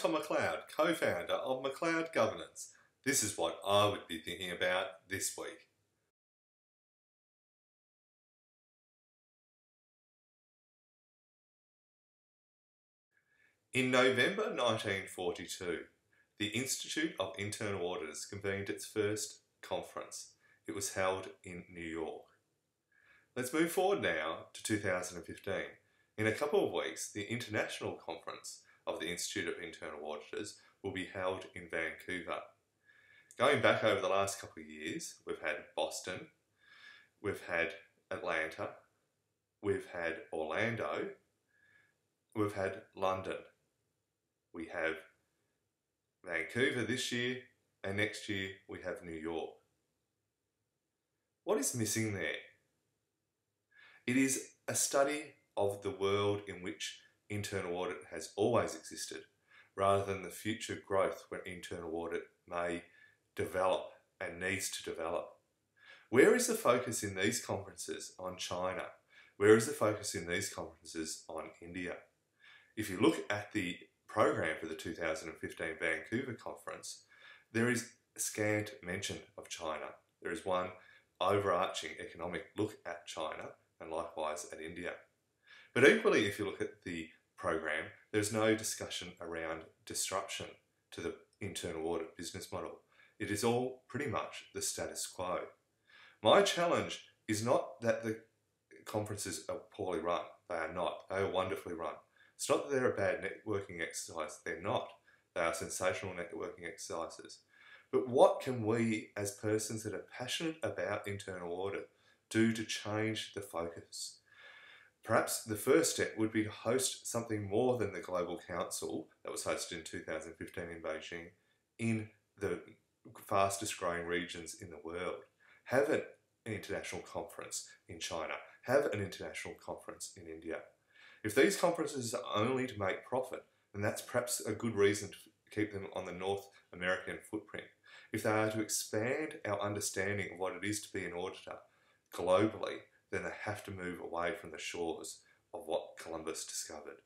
Tom McLeod, co-founder of McLeod Governance. This is what I would be thinking about this week. In November 1942, the Institute of Internal Auditors convened its first conference. It was held in New York. Let's move forward now to 2015. In a couple of weeks, the International Conference of the Institute of Internal Auditors will be held in Vancouver. Going back over the last couple of years, we've had Boston, we've had Atlanta, we've had Orlando, we've had London. We have Vancouver this year, and next year we have New York. What is missing there? It is a study of the world in which internal audit has always existed, rather than the future growth where internal audit may develop and needs to develop. Where is the focus in these conferences on China? Where is the focus in these conferences on India? If you look at the program for the 2015 Vancouver conference, there is scant mention of China. There is one overarching economic look at China and likewise at India. But equally, if you look at the program, there's no discussion around disruption to the internal audit business model. It is all pretty much the status quo. My challenge is not that the conferences are poorly run. They are not. They are wonderfully run. It's not that they're a bad networking exercise. They're not. They are sensational networking exercises. But what can we, as persons that are passionate about internal audit, do to change the focus? Perhaps the first step would be to host something more than the Global Council that was hosted in 2015 in Beijing in the fastest growing regions in the world. Have an international conference in China. Have an international conference in India. If these conferences are only to make profit, then that's perhaps a good reason to keep them on the North American footprint. If they are to expand our understanding of what it is to be an auditor globally, then they have to move away from the shores of what Columbus discovered.